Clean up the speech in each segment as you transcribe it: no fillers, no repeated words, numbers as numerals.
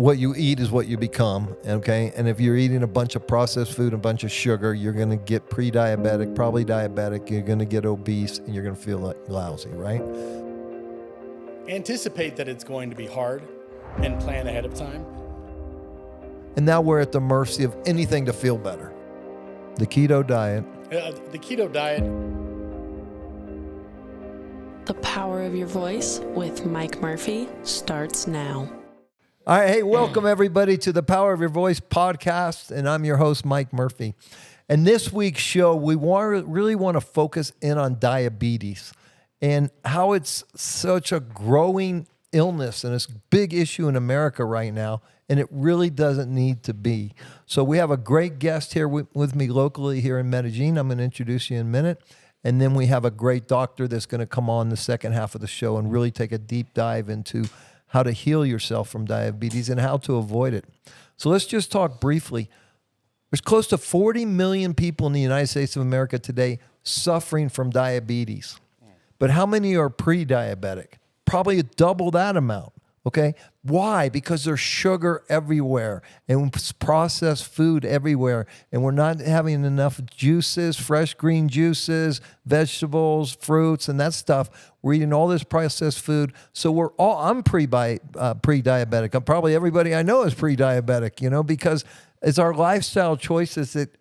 what you eat is what you become, okay? And if you're eating a bunch of processed food and a bunch of sugar, you're going to get pre-diabetic, probably diabetic, you're going to get obese, and you're going to feel like lousy, right? Anticipate that it's going to be hard and plan ahead of time. And now we're at the mercy of anything to feel better. The keto diet. The keto diet. The Power of Your Voice with Mike Murphy starts now. All right, hey, welcome everybody to the Power of Your Voice podcast, and I'm your host, Mike Murphy. And this week's show, we really want to focus in on diabetes and how it's such a growing illness and it's a big issue in America right now, and it really doesn't need to be. So we have a great guest here with me locally here in Medellin. I'm going to introduce you in a minute. And then we have a great doctor that's going to come on the second half of the show and really take a deep dive into how to heal yourself from diabetes and how to avoid it. So let's just talk briefly. There's close to 40 million people in the United States of America today suffering from diabetes. But how many are pre-diabetic? Probably double that amount, okay? Why? Because there's sugar everywhere and processed food everywhere, and we're not having enough juices, fresh green juices, vegetables, fruits, and that stuff. We're eating all this processed food. So I'm pre-diabetic. I'm probably everybody I know is pre-diabetic, because it's our lifestyle choices that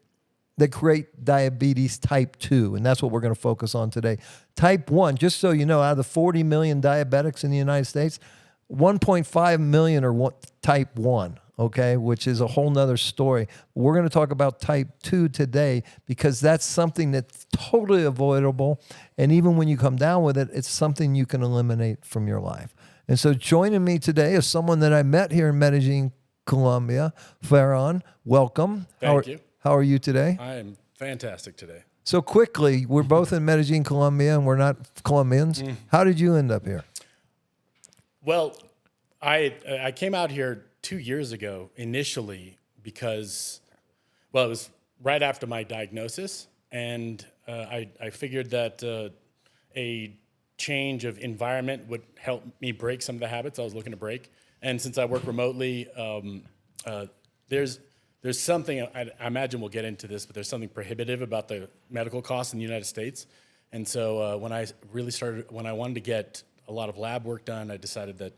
create diabetes type 2, and that's what we're going to focus on today. Type 1, just so you know, out of the 40 million diabetics in the United States, 1.5 million are type 1, okay, which is a whole nother story. We're going to talk about type 2 today because that's something that's totally avoidable, and even when you come down with it, it's something you can eliminate from your life. And so joining me today is someone that I met here in Medellin, Colombia. Ferhan, welcome. Thank you. How are you today? I am fantastic today. So quickly, we're both in Medellin, Colombia, and we're not Colombians. How did you end up here? Well, I came out here 2 years ago initially because, it was right after my diagnosis, and I figured that a change of environment would help me break some of the habits I was looking to break. And since I work remotely, there's something, I imagine we'll get into this, but there's something prohibitive about the medical costs in the United States. And so when I wanted to get a lot of lab work done, I decided that,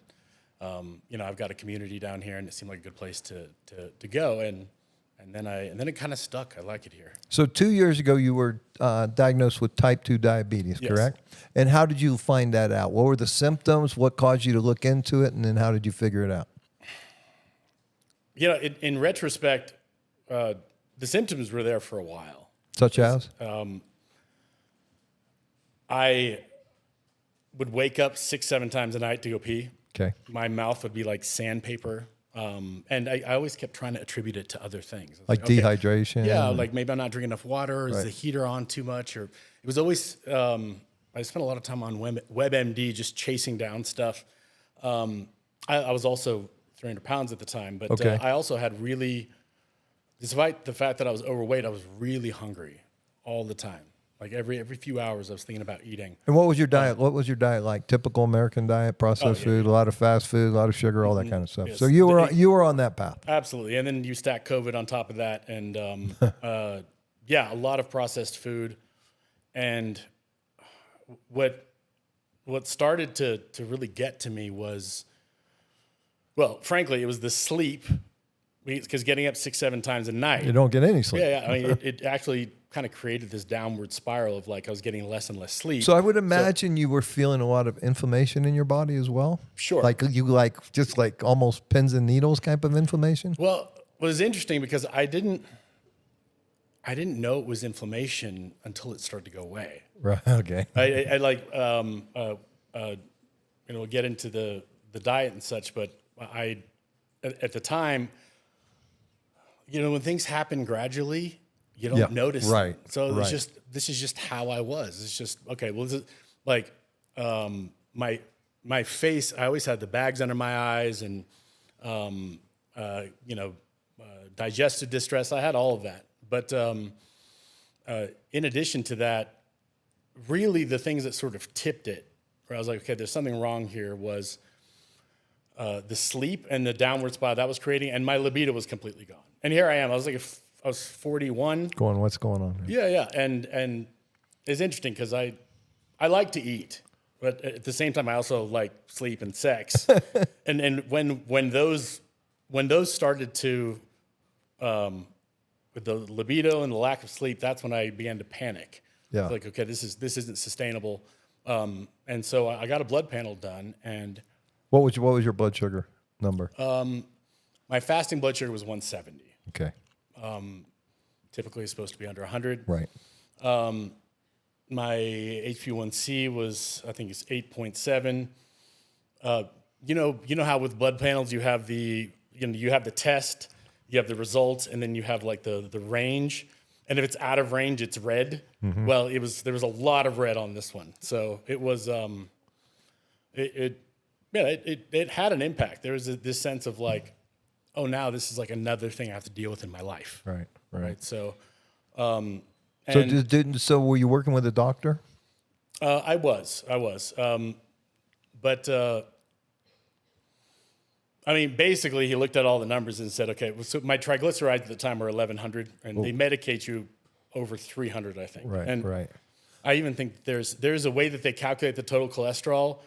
I've got a community down here and it seemed like a good place to go. And then it kind of stuck. I like it here. So 2 years ago, you were diagnosed with type 2 diabetes, Yes. correct? And how did you find that out? What were the symptoms? What caused you to look into it? And then how did you figure it out? In retrospect, the symptoms were there for a while. Such as? I would wake up 6-7 times a night to go pee. Okay. My mouth would be like sandpaper. And I always kept trying to attribute it to other things. Like dehydration? Yeah, like maybe I'm not drinking enough water, or is the heater on too much? Or it was always, I spent a lot of time on WebMD just chasing down stuff. I was also 300 pounds at the time, but Okay. I also had despite the fact that I was overweight, I was really hungry all the time. Like every few hours, I was thinking about eating. And what was your diet? What was your diet like? Typical American diet, processed food, a lot of fast food, a lot of sugar, all that kind of stuff. Yes. So you were on that path. Absolutely. And then you stack COVID on top of that. And a lot of processed food. And what started to really get to me was, frankly, it was the sleep. Because getting up 6-7 times a night. You don't get any sleep. Yeah. I mean, it actually kind of created this downward spiral of like I was getting less and less sleep. So I would imagine you were feeling a lot of inflammation in your body as well. Sure. Like just almost pins and needles type of inflammation. Well, it was interesting because I didn't know it was inflammation until it started to go away. Right. Okay. We'll get into the diet and such, but at the time, when things happen gradually, you don't notice. Right. So it's this is just how I was. It's just, okay, well, this is like my face, I always had the bags under my eyes and, digestive distress. I had all of that. But in addition to that, really the things that sort of tipped it, where I was like, okay, there's something wrong here, was the sleep and the downward spiral that was creating, and my libido was completely gone. And here I am. I was like, I was 41. What's going on here? Yeah. And it's interesting because I like to eat, but at the same time, I also like sleep and sex. and when those started to, with the libido and the lack of sleep, that's when I began to panic. Yeah. It's like, okay, this isn't sustainable. And so I got a blood panel done, and What was your blood sugar number? my fasting blood sugar was 170. Okay. Typically, it's supposed to be under 100. Right. My HbA1c was, I think, it's 8.7. You know how with blood panels you have the test, you have the results, and then you have like the range. And if it's out of range, it's red. Mm-hmm. Well, there was a lot of red on this one, so it was it had an impact. There was this sense of like, oh, now this is like another thing I have to deal with in my life. Right. So, so were you working with a doctor? I was, but I mean, basically, he looked at all the numbers and said, okay, so my triglycerides at the time were 1,100, and they medicate you over 300, I think. Right. I even think there's a way that they calculate the total cholesterol.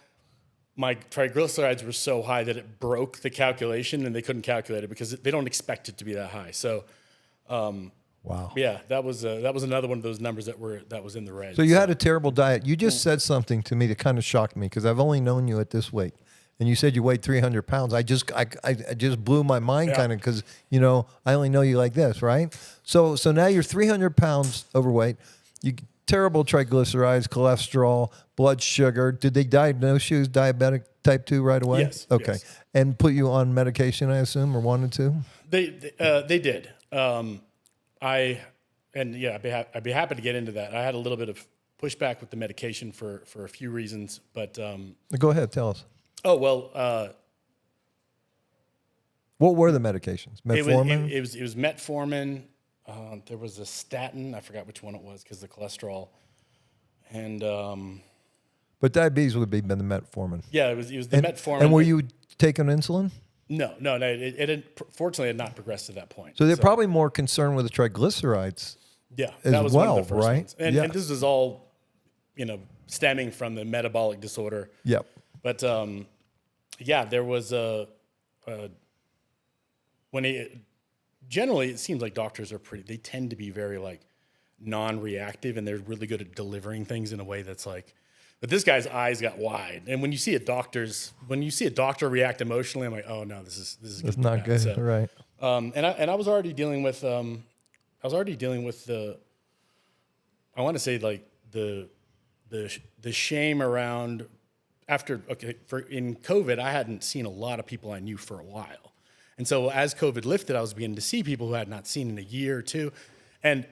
My triglycerides were so high that it broke the calculation, and they couldn't calculate it because they don't expect it to be that high. So, wow. Yeah, that was another one of those numbers that was in the red. So you had a terrible diet. You just said something to me that kind of shocked me because I've only known you at this weight. And you said you weighed 300 pounds. I just blew my mind kind of because, I only know you like this, right? So now you're 300 pounds overweight. You terrible triglycerides, cholesterol, blood sugar. Did they diagnose you as diabetic type 2 right away? Yes. Okay. Yes. And put you on medication, I assume, or wanted to? They did. I'd be happy to get into that. I had a little bit of pushback with the medication for a few reasons, but Go ahead, tell us. oh well. What were the medications? Metformin? It was metformin. There was a statin. I forgot which one it was because the cholesterol. And But diabetes would be the metformin. yeah, it was the metformin. And were you taking insulin? No. It fortunately had not progressed to that point. So they're probably more concerned with the triglycerides. Yeah, as that was well, one of the first right? ones. And this is all, stemming from the metabolic disorder. Yep. But there was generally it seems like doctors they tend to be very like non-reactive, and they're really good at delivering things in a way that's like, but this guy's eyes got wide. And when you see a doctor react emotionally, I'm like, oh no, this is not good. So, right. And I was already dealing with the, I want to say like the shame around in COVID, I hadn't seen a lot of people I knew for a while. And so as COVID lifted, I was beginning to see people who I had not seen in a year or two. And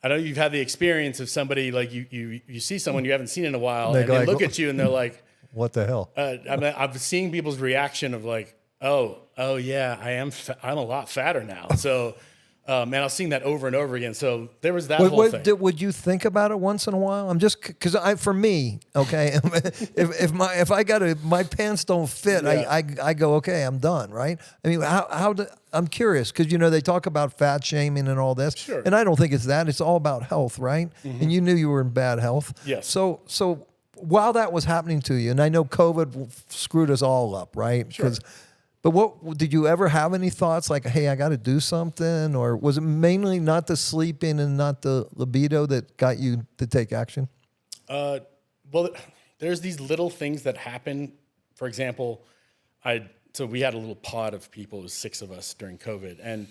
I know you've had the experience of somebody like you see someone you haven't seen in a while, and they look at you and they're like, what the hell? I'm seeing people's reaction of like, oh yeah, I'm a lot fatter now. So, and I was seeing that over and over again. So there was that whole thing. Would you think about it once in a while? I'm just because for me, okay, if my pants don't fit, I go, okay, I'm done, right? I mean, I'm curious because they talk about fat shaming and all this, sure. And I don't think it's that. It's all about health, right? Mm-hmm. And you knew you were in bad health, yes. So while that was happening to you, and I know COVID screwed us all up, right? Sure. But what did you ever have any thoughts like, hey, I got to do something? Or was it mainly not the sleeping and not the libido that got you to take action? Well, there's these little things that happen. For example, so we had a little pod of people, it was 6 of us during COVID. And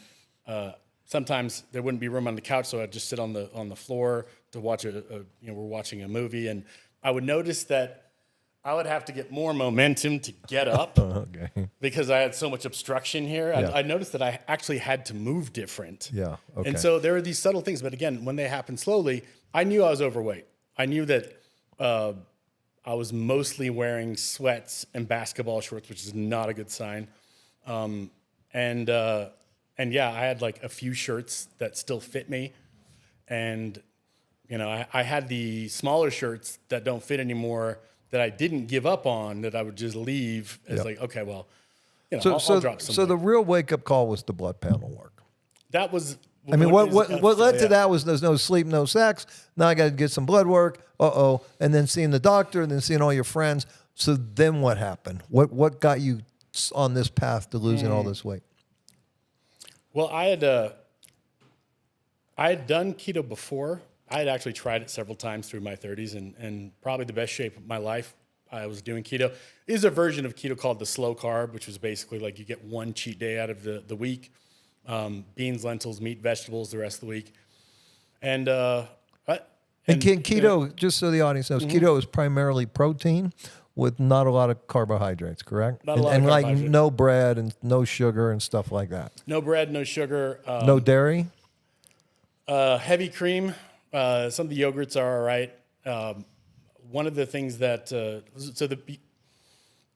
sometimes there wouldn't be room on the couch, so I'd just sit on the floor to watch we're watching a movie. And I would notice that I would have to get more momentum to get up because I had so much obstruction here. Yeah. I noticed that I actually had to move different. Yeah. Okay. And so there are these subtle things. But again, when they happen slowly, I knew I was overweight. I knew that I was mostly wearing sweats and basketball shorts, which is not a good sign. And I had like a few shirts that still fit me. And, I had the smaller shirts that don't fit anymore. that I didn't give up on, that I would just leave as like, okay, well, you know, I'll drop some. So the real wake up call was the blood panel work. That was. I mean, what led to that was there's no sleep, no sex. Now I got to get some blood work. And then seeing the doctor, and then seeing all your friends. So then what happened? What got you on this path to losing all this weight? Well, I had done keto before. I had actually tried it several times through my 30s, and probably the best shape of my life, I was doing keto. There's a version of keto called the slow carb, which was basically like you get one cheat day out of the week, beans, lentils, meat, vegetables the rest of the week. And keto, just so the audience knows, keto is primarily protein with not a lot of carbohydrates, correct? Not a lot of carbohydrates. Like no bread and no sugar and stuff like that. No bread, no sugar. No dairy? Heavy cream. Some of the yogurts are all right. One of the things that,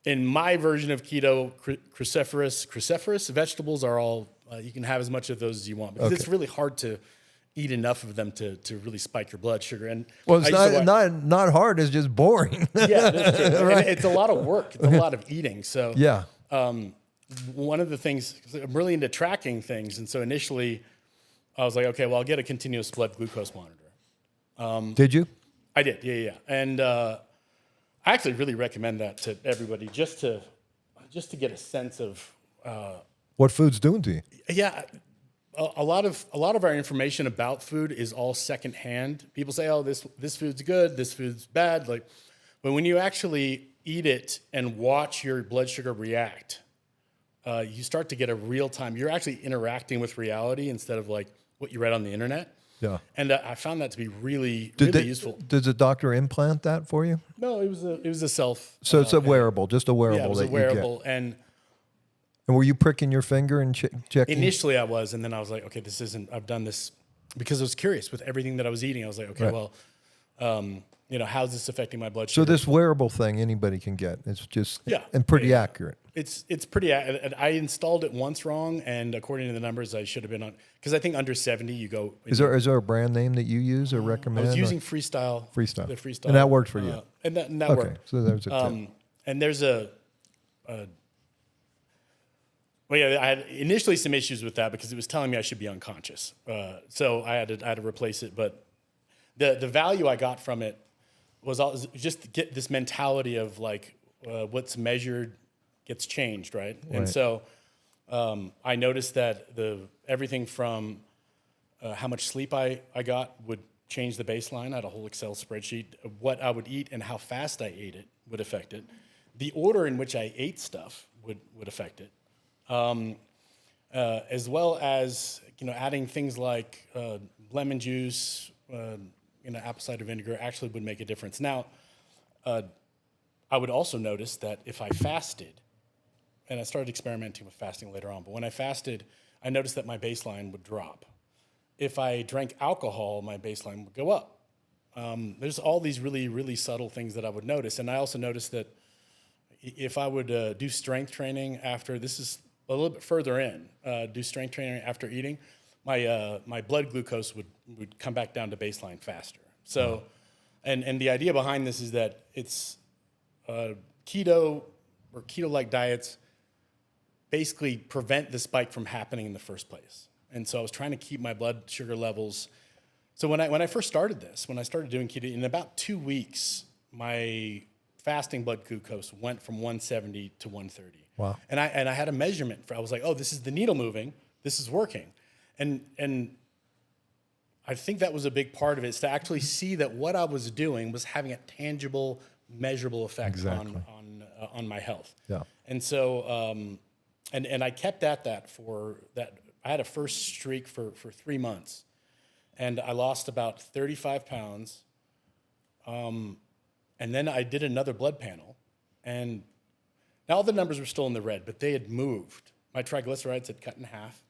in my version of keto, cruciferous vegetables are all, you can have as much of those as you want, because it's really hard to eat enough of them to really spike your blood sugar. And well, it's not hard. It's just boring. Yeah, that's true. Right? It's a lot of work. It's a lot of eating. So yeah. One of the things, I'm really into tracking things. And so initially I was like, okay, well, I'll get a continuous blood glucose monitor. Did you? I did. Yeah. And I actually really recommend that to everybody, just to get a sense of what food's doing to you. Yeah. A lot of our information about food is all secondhand. People say, "Oh, this food's good, this food's bad." But when you actually eat it and watch your blood sugar react, you start to get a real time. You're actually interacting with reality instead of like what you read on the internet. Yeah. And I found that to be really useful. Did the doctor implant that for you? No, it was a self. So it's a wearable, just a wearable. Yeah, it was a wearable, and were you pricking your finger and checking? Initially I was, and then I was like, okay, this isn't, I've done this because I was curious with everything that I was eating. I was like, okay, well, how's this affecting my blood sugar? So this wearable thing anybody can get. It's just, and pretty accurate. It's pretty, I installed it once wrong, and according to the numbers, I should have been on, because I think under 70 you go. Is there a brand name that you use or recommend? I was using Freestyle. Freestyle. The Freestyle. And that worked for you? And that worked. Okay, so there's a tip. And there's well, yeah, I had initially some issues with that because it was telling me I should be unconscious. So I had to replace it. But the value I got from it was just to get this mentality of like what's measured gets changed, right? And so I noticed that everything from how much sleep I got would change the baseline. I had a whole Excel spreadsheet. What I would eat and how fast I ate it would affect it. The order in which I ate stuff would affect it. As well as adding things like lemon juice, apple cider vinegar actually would make a difference. Now, I would also notice that if I fasted, and I started experimenting with fasting later on, but when I fasted, I noticed that my baseline would drop. If I drank alcohol, my baseline would go up. There's all these really, really subtle things that I would notice, and I also noticed that if I would do strength training after, this is a little bit further in, do strength training after eating, my blood glucose would come back down to baseline faster. So, and the idea behind this is that it's keto or keto-like diets basically prevent the spike from happening in the first place. And so I was trying to keep my blood sugar levels. So when I first started this, when I started doing keto, in about 2 weeks, my fasting blood glucose went from 170 to 130. Wow. And I had a measurement I was like, oh, this is the needle moving. This is working. And I think that was a big part of it, is to actually see that what I was doing was having a tangible, measurable effect on my health. Yeah. And so, and I kept at that for that. I had a first streak for 3 months, and I lost about 35 pounds. And then I did another blood panel, and now all the numbers were still in the red, but they had moved. My triglycerides had cut in half.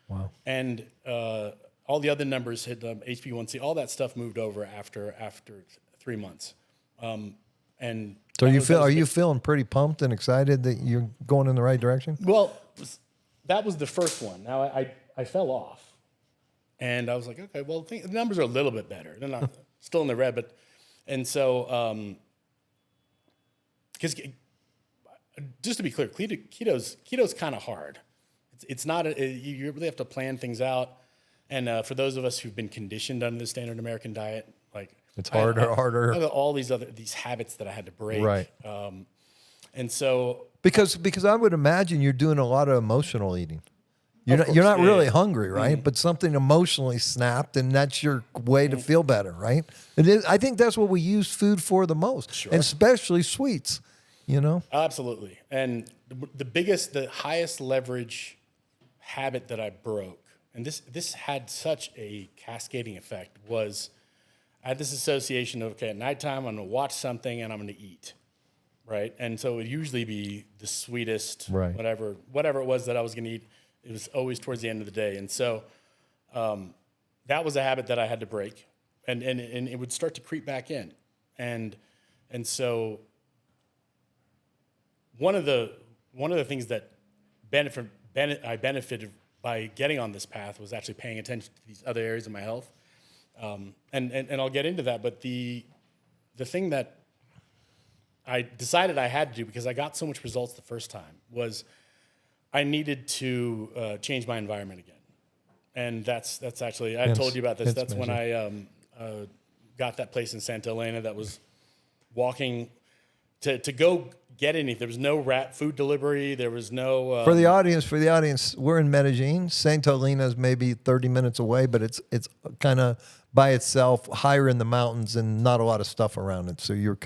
Wow. And all the other numbers had HbA1c, all that stuff moved over after 3 months. And so are you feeling pretty pumped and excited that you're going in the right direction? Well, that was the first one. Now I fell off, and I was like, okay, well, the numbers are a little bit better. They're not still in the red, but and so because just to be clear, keto's kind of hard. It's not, you really have to plan things out. And for those of us who've been conditioned under the standard American diet, like it's harder. I have all these habits that I had to break. Right. And so because I would imagine you're doing a lot of emotional eating. You're not really hungry, right? But something emotionally snapped, and that's your way to feel better, right? I think that's what we use food for the most, and especially sweets, Absolutely. And the highest leverage habit that I broke, and this had such a cascading effect, was I had this association of, okay, at nighttime I'm going to watch something and I'm going to eat, right? And so it would usually be the sweetest, right, whatever it was that I was going to eat. It was always towards the end of the day. And so that was a habit that I had to break, and it would start to creep back in. And so one of the things that I benefited by getting on this path was actually paying attention to these other areas of my health. And I'll get into that, but the thing that I decided I had to do, because I got so much results the first time, was I needed to change my environment again. And that's actually, I told you about this. That's when I got that place in Santa Elena that was walking to go get anything. There was no food delivery. There was no... For the audience, we're in Medellin. Santa Elena is maybe 30 minutes away, but it's kind of by itself, higher in the mountains, and not a lot of stuff around it. So you're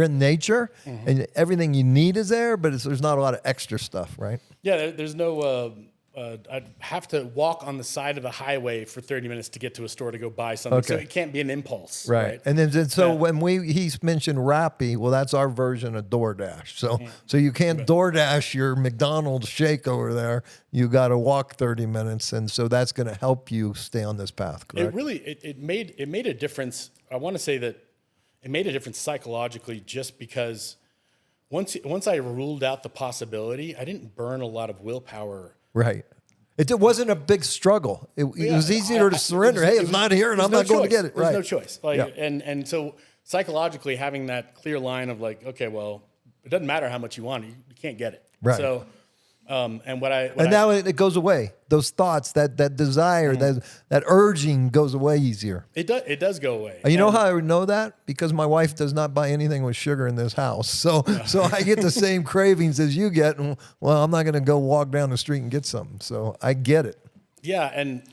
in nature, and everything you need is there, but there's not a lot of extra stuff, right? Yeah, there's no... I'd have to walk on the side of the highway for 30 minutes to get to a store to go buy something. Okay. So it can't be an impulse. Right. And then when he's mentioned Rappi, well, that's our version of DoorDash. So you can't DoorDash your McDonald's shake over there. You got to walk 30 minutes. And so that's going to help you stay on this path, correct? It really, it made a difference. I want to say that it made a difference psychologically, just because once I ruled out the possibility, I didn't burn a lot of willpower. Right. It wasn't a big struggle. It was easier to surrender. It's not here, and I'm not going to get it. There's no choice. And so psychologically, having that clear line of like, okay, well, it doesn't matter how much you want, you can't get it. Right. So, now it goes away. Those thoughts, that desire, that urging goes away easier. It does go away. You know how I know that? Because my wife does not buy anything with sugar in this house. So I get the same cravings as you get. And, well, I'm not going to go walk down the street and get something. So I get it. Yeah, and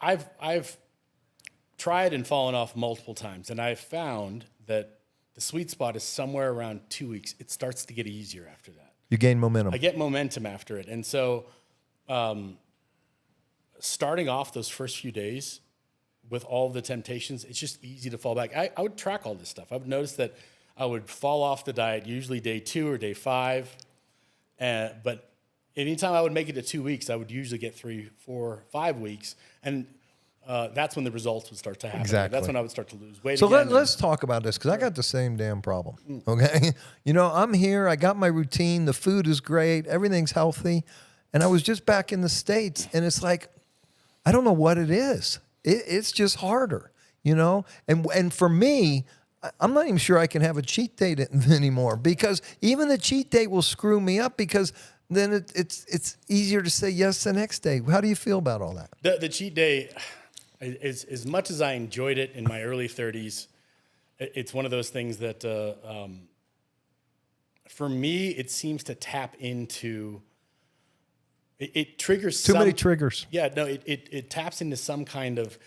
I've tried and fallen off multiple times, and I've found that the sweet spot is somewhere around 2 weeks. It starts to get easier after that. You gain momentum. I get momentum after it. And so starting off those first few days with all the temptations, it's just easy to fall back. I would track all this stuff. I would notice that I would fall off the diet, usually day 2 or day 5. But anytime I would make it to 2 weeks, I would usually get 3, 4, 5 weeks. And that's when the results would start to happen. Exactly. That's when I would start to lose weight. So let's talk about this, because I got the same damn problem. Okay, I'm here. I got my routine. The food is great. Everything's healthy, and I was just back in the States, and it's like, I don't know what it is. It's just harder, And for me, I'm not even sure I can have a cheat day anymore, because even the cheat day will screw me up, because then it's easier to say yes the next day. How do you feel about all that? The cheat day. As much as I enjoyed it in my early 30s, it's one of those things that, for me, it seems to tap into. It triggers too many triggers. Yeah, no, it taps into some kind of.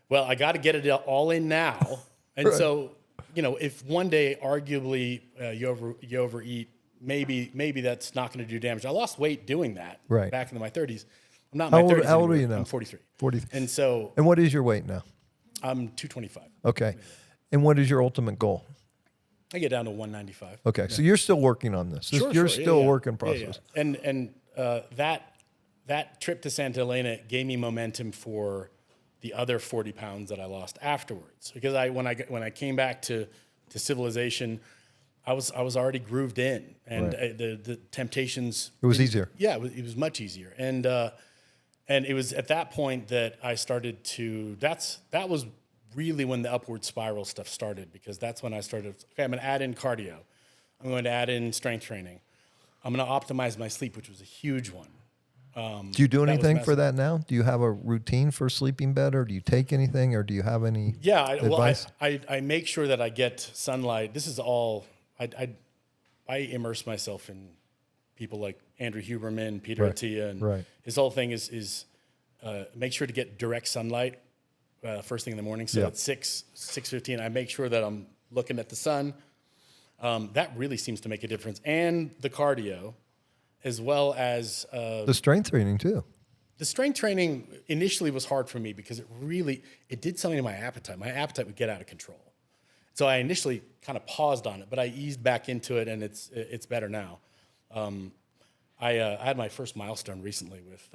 Well, I got to get it all in now, and right. So if one day, arguably, you overeat, maybe that's not going to do damage. I lost weight doing that back in my 30s. I'm not in my 30s. How old are you now? I'm 43. 43. And what is your weight now? I'm 225. Okay. And what is your ultimate goal? I get down to 195. Okay. Yeah. So you're still working on this. You're still a work in process. Yeah. And that trip to Santa Elena gave me momentum for the other 40 pounds that I lost afterwards. Because when I came back to civilization, I was already grooved in, and the temptations. It was easier. Yeah, it was much easier, and it was at that point that I started to. That was really when the upward spiral stuff started, because that's when I started. Okay, I'm gonna add in cardio. I'm going to add in strength training. I'm going to optimize my sleep, which was a huge one. Do you do That was anything for massive. that now? Do you have a routine for sleeping better? Do you take anything, or do you have any Yeah, advice? I make sure that I get sunlight. This is all I immerse myself in people like Andrew Huberman, Peter Attia, and his whole thing is make sure to get direct sunlight first thing in the morning. So at 6:15, I make sure that I'm looking at the sun. That really seems to make a difference, and the cardio, as well as The strength training too. the strength training initially was hard for me because it did something to my appetite. My appetite would get out of control. So I initially kind of paused on it, but I eased back into it, and it's better now. I had my first milestone recently with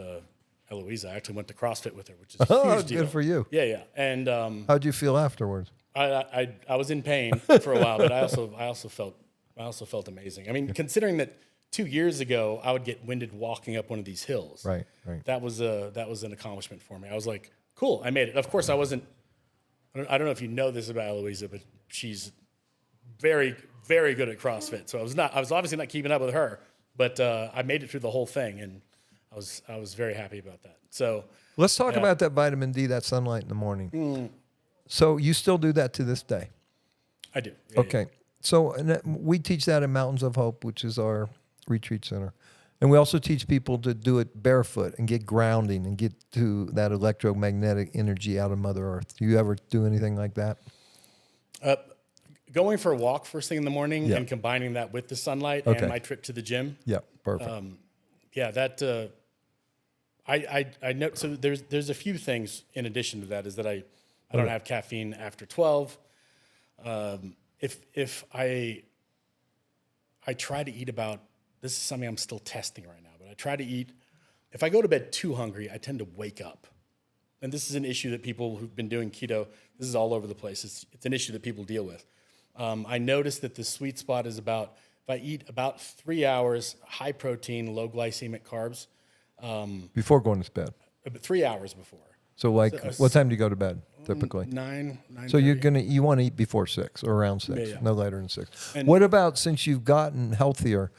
Eloisa. I actually went to CrossFit with her, which is a huge deal. Good for you. Yeah. And How'd you feel afterwards? I was in pain for a while, but I also felt amazing. I mean, considering that 2 years ago I would get winded walking up one of these hills. Right. That was an accomplishment for me. I was like, cool, I made it. Of course, I don't know if you know this about Eloisa, but she's very, very good at CrossFit. So I was obviously not keeping up with her, but I made it through the whole thing, and I was very happy about that. So Let's talk about that vitamin D, that sunlight in the morning. So you still do that to this day? I do. Yeah, Okay. So we teach that in Mountains of Hope, which is our retreat center. And we also teach people to do it barefoot and get grounding and get to that electromagnetic energy out of Mother Earth. Do you ever do anything like that? Going for a walk first thing in the morning and combining that with the sunlight and my trip to the gym. Yeah, perfect. That I know. So there's a few things in addition to that. Is that I don't have caffeine after 12. If I try to eat about, this is something I'm still testing right now, but I try to eat, if I go to bed too hungry, I tend to wake up. And this is an issue that people who've been doing keto, this is all over the place. It's an issue that people deal with. I noticed that the sweet spot is about, if I eat about 3 hours, high protein, low glycemic carbs. Before going to bed. 3 hours before. So what time do you go to bed typically? 9. So you want to eat before 6 or around 6, Yeah. no later than 6. And- What about, since you've gotten healthier,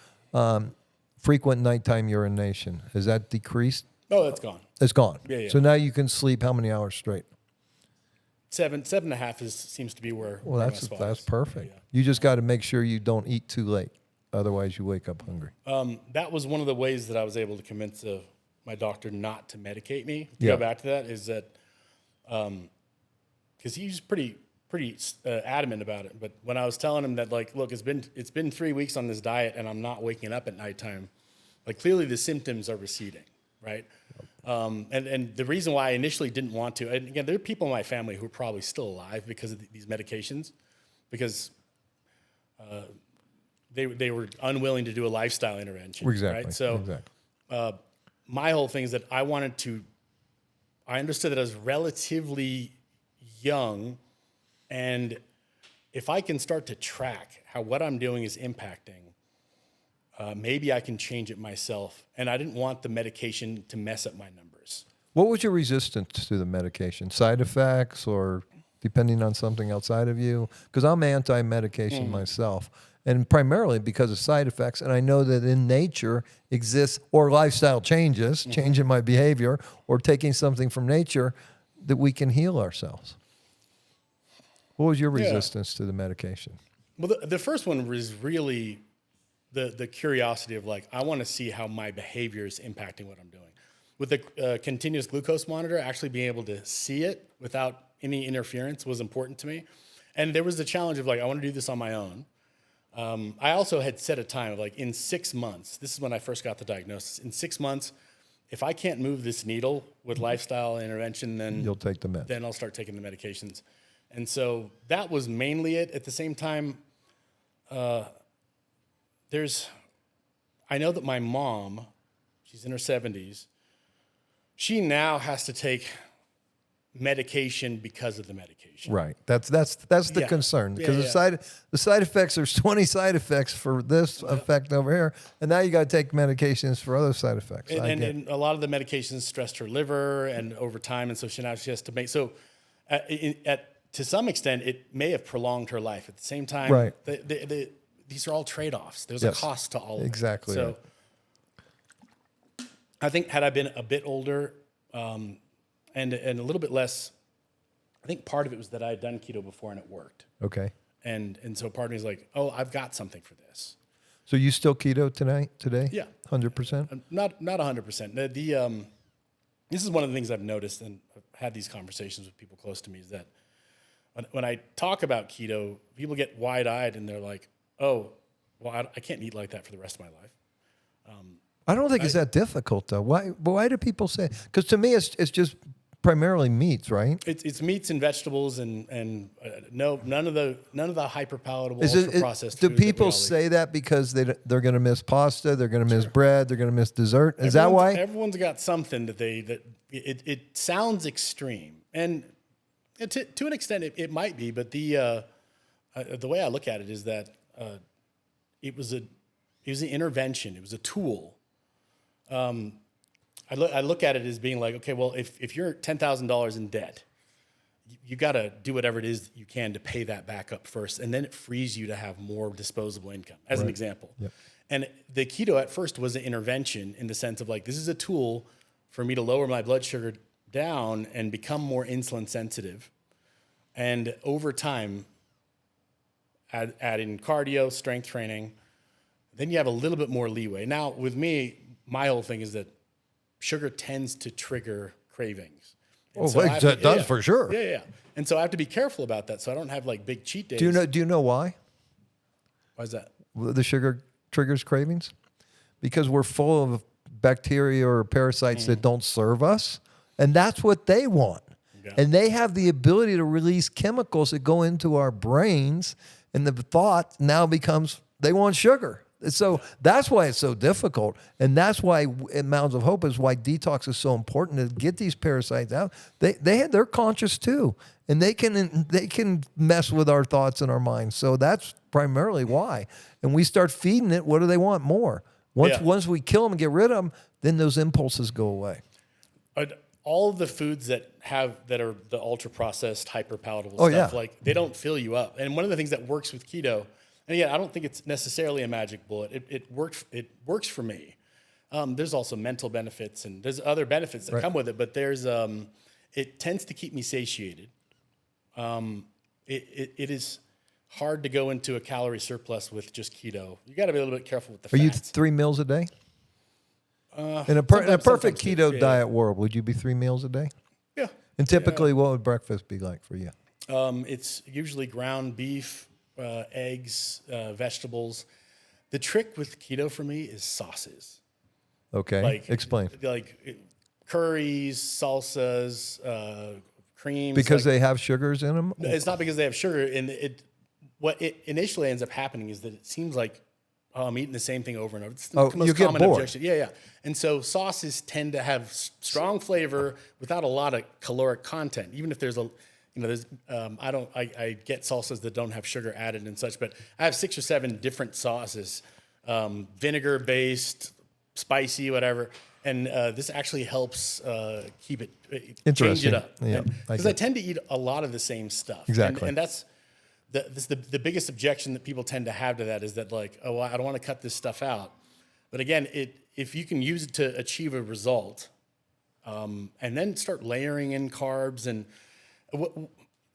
frequent nighttime urination? Has that decreased? Oh, that's gone. It's gone. Yeah. So now you can sleep how many hours straight? 7.5 seems to be where. Well, where my spot that's is. perfect. Yeah. You just got to make sure you don't eat too late. Otherwise, you wake up hungry. That was one of the ways that I was able to convince my doctor not to medicate me. To Yeah. go back to that is that because he was pretty adamant about it. But when I was telling him that, like, look, it's been 3 weeks on this diet and I'm not waking up at nighttime, like clearly the symptoms are receding, right? And the reason why I initially didn't want to, and again, there are people in my family who are probably still alive because of these medications, because they were unwilling to do a lifestyle intervention. Exactly. Right? So exactly. my whole thing is that I understood that I was relatively young, and if I can start to track how what I'm doing is impacting, maybe I can change it myself. And I didn't want the medication to mess up my numbers. What was your resistance to the medication? Side effects, or depending on something outside of you? Because I'm anti-medication myself, and primarily because of side effects. And I know that in nature exists, or lifestyle changes, changing my behavior, or taking something from nature, that we can heal ourselves. What was your resistance to the medication? Well, the first one was really the curiosity of, like, I want to see how my behavior is impacting what I'm doing. With the continuous glucose monitor, actually being able to see it without any interference was important to me. And there was the challenge of, like, I want to do this on my own. I also had set a time of, like, in 6 months, this is when I first got the diagnosis, in 6 months, if I can't move this needle with lifestyle intervention, then You'll take the meds. Then I'll start taking the medications. And so that was mainly it. At the same time, I know that my mom, she's in her 70s, she now has to take medication because of the medication. Right. That's the Yeah. concern, because Yeah. the side effects, there's 20 side effects for this effect over here, and now you got to take medications for other side effects. And a lot of the medications stressed her liver and over time, and so she has to make, so to some extent, it may have prolonged her life. At the same time, Right. these are all trade-offs. There's Yes. a cost to all of it. Exactly So right. I think had I been a bit older and a little bit less, I think part of it was that I had done keto before and it worked. Okay. And so part of me is like, oh, I've got something for this. So you still keto today? Yeah. 100%? Not 100%. This is one of the things I've noticed, and I've had these conversations with people close to me, is that when I talk about keto, people get wide-eyed and they're like, oh, well, I can't eat like that for the rest of my life. I don't think it's that difficult though. Why do people say? Because to me, it's just primarily meats, right? It's meats and vegetables and none of the hyper palatable Is ultra it, processed. do food that we people all eat. say that because they're going to miss pasta, they're going to miss bread, they're going to miss dessert? Is that why? Everyone's got something that it sounds extreme, and to an extent it might be, but the way I look at it is that it was an intervention, it was a tool. I look at it as being like, okay, well, if you're $10,000 in debt, you got to do whatever it is you can to pay that back up first, and then it frees you to have more disposable income, as an example. Yep. And the keto at first was an intervention in the sense of like, this is a tool for me to lower my blood sugar down and become more insulin sensitive. And over time, add in cardio, strength training, then you have a little bit more leeway. Now, with me, my whole thing is that sugar tends to trigger cravings. And so I have it does for sure. Yeah. And so I have to be careful about that so I don't have like big cheat days. Do you know why Why is that? the sugar triggers cravings? Because we're full of bacteria or parasites that don't serve us, and that's what they want. Yeah. And they have the ability to release chemicals that go into our brains, and the thought now becomes they want sugar. So that's why it's so difficult, and that's why in Mounds of Hope is why detox is so important to get these parasites out. They're conscious too, and they can mess with our thoughts and our minds. So that's primarily why. And we start feeding it. What do they want? More. Once we kill them and get rid of them, then those impulses go away. All of the foods that are the ultra processed, hyper palatable Oh, stuff, yeah. like they don't fill you up. And one of the things that works with keto, and again, I don't think it's necessarily a magic bullet. It works for me. There's also mental benefits and there's other benefits that come with it, but there's it tends to keep me satiated. It is hard to go into a calorie surplus with just keto. You got to be a little bit careful with the Are you fats. 3 meals a day? In a perfect sometimes keto yeah. diet world, would you be 3 meals a day? Yeah. And typically, what would breakfast be like for you? It's usually ground beef, eggs, vegetables. The trick with keto for me is sauces. Okay, explain. Like curries, salsas, creams. Because they have sugars in them? It's not because they have sugar. And what it initially ends up happening is that it seems like, oh, I'm eating the same thing over and over. It's the most you get common bored. objection. Yeah. And so sauces tend to have strong flavor without a lot of caloric content. Even if there's I get salsas that don't have sugar added and such, but I have 6 or 7 different sauces, vinegar based, spicy, whatever. And this actually helps keep it, change it up. Yeah, Because I tend to eat a lot of the same stuff. Exactly. And that's the biggest objection that people tend to have to that is that like, oh, I don't want to cut this stuff out. But again, if you can use it to achieve a result, and then start layering in carbs and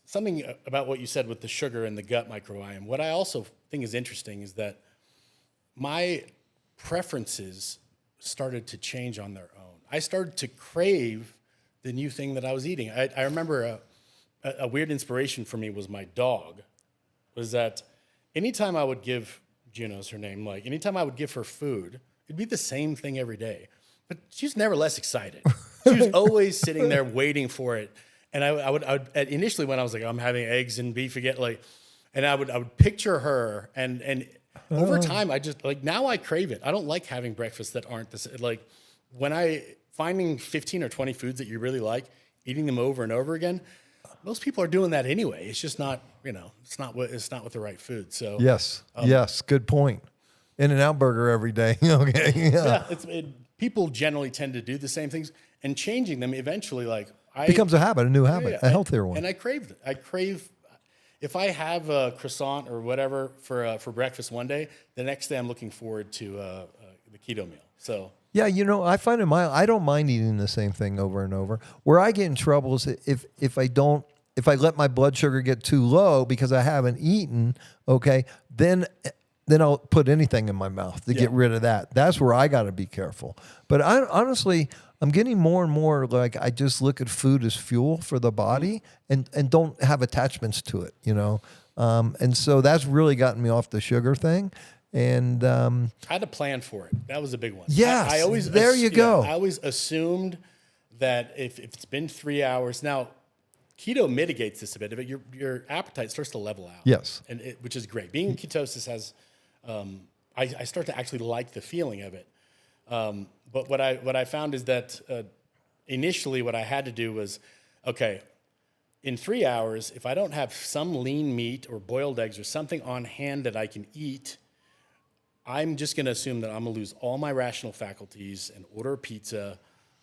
something about what you said with the sugar and the gut microbiome. What I also think is interesting is that my preferences started to change on their own. I started to crave the new thing that I was eating. I remember a weird inspiration for me was my dog. Was that anytime I would give, Juno's her name, like anytime I would give her food, it'd be the same thing every day. But she was never less excited. She was always sitting there waiting for it. And I would initially when I was like, I'm having eggs and beef again, like, and I would picture her and over time I just like now I crave it. I don't like having breakfasts that aren't this like when finding 15 or 20 foods that you really like, eating them over and over again. Most people are doing that anyway. It's just not, it's not with the right food. So Yes, good point. In-N-Out burger every day. Okay, yeah. People generally tend to do the same things, and changing them eventually, like Becomes a habit, a new habit, a healthier one. And I crave it. if I have a croissant or whatever for breakfast one day, the next day I'm looking forward to the keto meal. So Yeah, I find I don't mind eating the same thing over and over. Where I get in trouble is if I let my blood sugar get too low because I haven't eaten, okay, then I'll put anything in my mouth to get rid of that. That's where I got to be careful. But I'm getting more and more like I just look at food as fuel for the body and don't have attachments to it, and so that's really gotten me off the sugar thing. And I had to plan for it. That was a big one. Yes, I always there you go. I always assumed that if it's been 3 hours now. Keto mitigates this a bit. Your appetite starts to level out. Yes, which is great. Being in ketosis has, I start to actually like the feeling of it. But what I found is that initially what I had to do was, okay, in 3 hours, if I don't have some lean meat or boiled eggs or something on hand that I can eat, I'm just going to assume that I'm going to lose all my rational faculties and order a pizza.